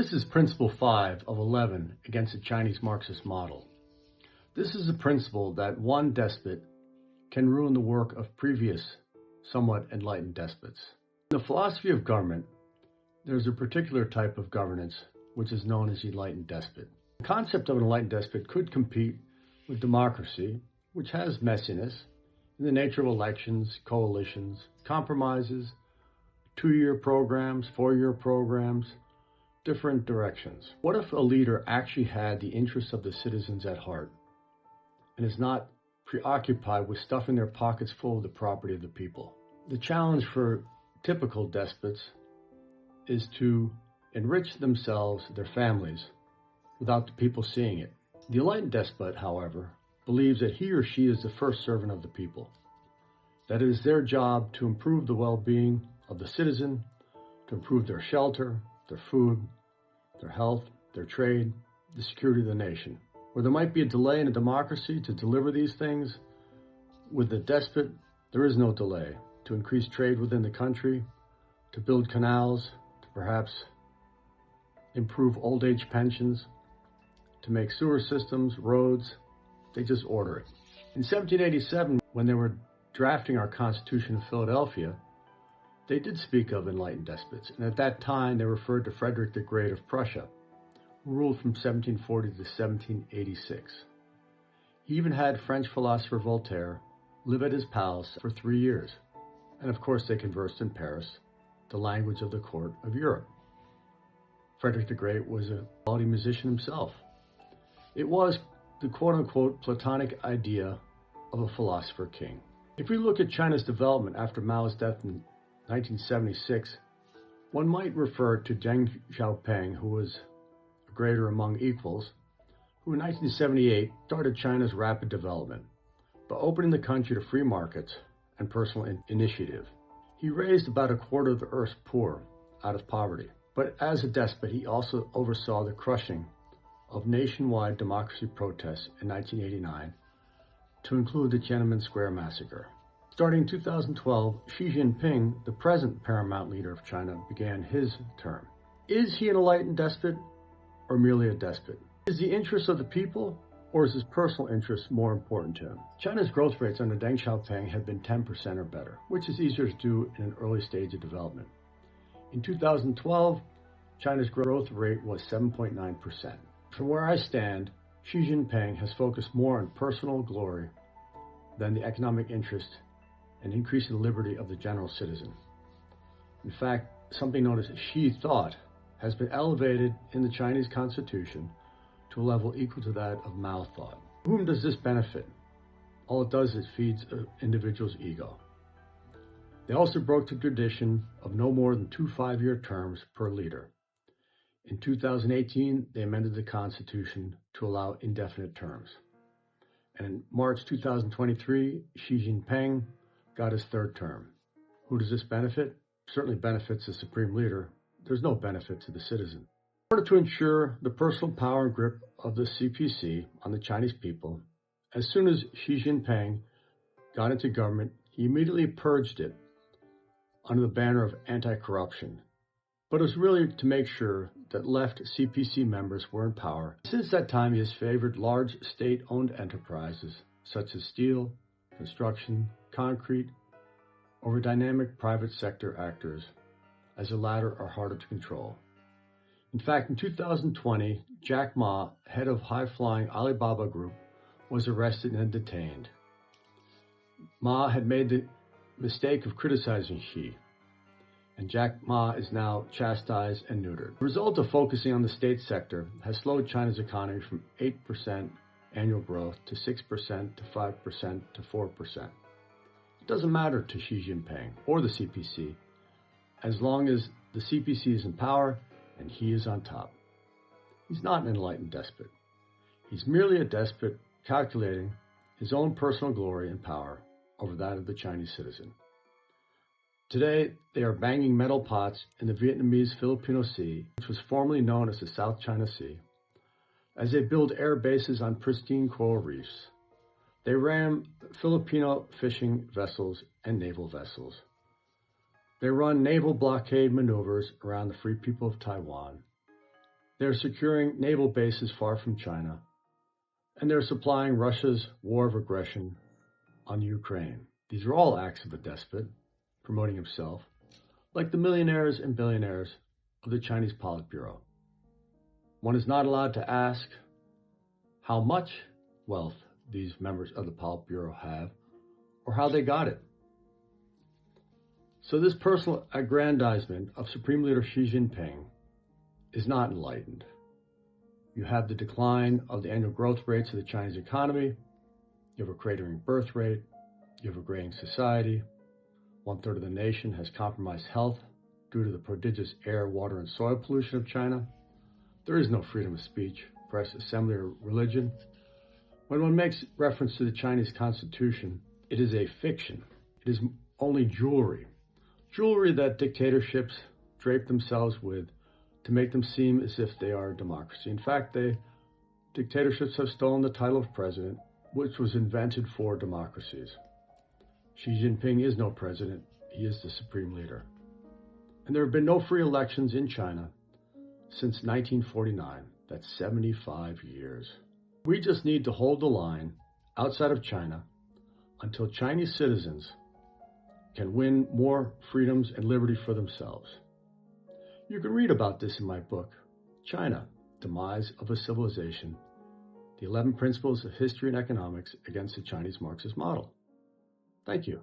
This is Principle 5 of 11 against the Chinese Marxist model. This is the principle that one despot can ruin the work of previous, somewhat enlightened despots. In the philosophy of government, there's a particular type of governance which is known as enlightened despot. The concept of an enlightened despot could compete with democracy, which has messiness in the nature of elections, coalitions, compromises, 2-year programs, 4-year programs, different directions. What if a leader actually had the interests of the citizens at heart and is not preoccupied with stuffing their pockets full of the property of the people? The challenge for typical despots is to enrich themselves, their families, without the people seeing it. The enlightened despot, however, believes that he or she is the first servant of the people, that it is their job to improve the well-being of the citizen, to improve their shelter, their food, their health, their trade, the security of the nation. Where there might be a delay in a democracy to deliver these things, with the despot, there is no delay. To increase trade within the country, to build canals, to perhaps improve old age pensions, to make sewer systems, roads, they just order it. In 1787, when they were drafting our Constitution of Philadelphia, they did speak of enlightened despots, and at that time they referred to Frederick the Great of Prussia, who ruled from 1740 to 1786. He even had French philosopher Voltaire live at his palace for 3 years, and of course they conversed in Paris, the language of the court of Europe. Frederick the Great was a quality musician himself. It was the quote-unquote Platonic idea of a philosopher king. If we look at China's development after Mao's death in 1976, one might refer to Deng Xiaoping, who was a greater among equals, who in 1978 started China's rapid development by opening the country to free markets and personal initiative. He raised about a quarter of the Earth's poor out of poverty, but as a despot, he also oversaw the crushing of nationwide democracy protests in 1989, to include the Tiananmen Square massacre. Starting in 2012, Xi Jinping, the present paramount leader of China, began his term. Is he an enlightened despot or merely a despot? Is the interest of the people or is his personal interest more important to him? China's growth rates under Deng Xiaoping had been 10% or better, which is easier to do in an early stage of development. In 2012, China's growth rate was 7.9%. From where I stand, Xi Jinping has focused more on personal glory than the economic interest and increasing the liberty of the general citizen. In fact, something known as Xi thought has been elevated in the Chinese constitution to a level equal to that of Mao thought. Whom does this benefit? All it does is feeds an individual's ego. They also broke the tradition of no more than 2 5-year terms per leader. In 2018, they amended the Constitution to allow indefinite terms. And in March 2023, Xi Jinping got his 3rd term. Who does this benefit? Certainly benefits the supreme leader. There's no benefit to the citizen. In order to ensure the personal power and grip of the CPC on the Chinese people, as soon as Xi Jinping got into government, he immediately purged it under the banner of anti-corruption. But it was really to make sure that left CPC members were in power. Since that time, he has favored large state-owned enterprises such as steel, construction, concrete, over dynamic private sector actors, as the latter are harder to control. In fact, in 2020, Jack Ma, head of high-flying Alibaba Group, was arrested and detained. Ma had made the mistake of criticizing Xi, and Jack Ma is now chastised and neutered. The result of focusing on the state sector has slowed China's economy from 8% annual growth to 6% to 5% to 4%. It doesn't matter to Xi Jinping or the CPC as long as the CPC is in power and he is on top. He's not an enlightened despot. He's merely a despot calculating his own personal glory and power over that of the Chinese citizen. Today, they are banging metal pots in the Vietnamese-Filipino Sea, which was formerly known as the South China Sea, as they build air bases on pristine coral reefs. They ram Filipino fishing vessels and naval vessels. They run naval blockade maneuvers around the free people of Taiwan. They're securing naval bases far from China, and they're supplying Russia's war of aggression on Ukraine. These are all acts of a despot, promoting himself, like the millionaires and billionaires of the Chinese Politburo. One is not allowed to ask how much wealth these members of the Politburo have or how they got it. So this personal aggrandizement of Supreme Leader Xi Jinping is not enlightened. You have the decline of the annual growth rates of the Chinese economy. You have a cratering birth rate. You have a graying society. 1/3 of the nation has compromised health due to the prodigious air, water, and soil pollution of China. There is no freedom of speech, press, assembly, or religion. When one makes reference to the Chinese Constitution, it is a fiction. It is only jewelry. Jewelry that dictatorships drape themselves with to make them seem as if they are a democracy. In fact, dictatorships have stolen the title of president, which was invented for democracies. Xi Jinping is no president. He is the supreme leader. And there have been no free elections in China since 1949. That's 75 years. We just need to hold the line outside of China until Chinese citizens can win more freedoms and liberty for themselves. You can read about this in my book, China, Demise of a Civilization, the 11 Principles of History and Economics Against the Chinese Marxist Model. Thank you.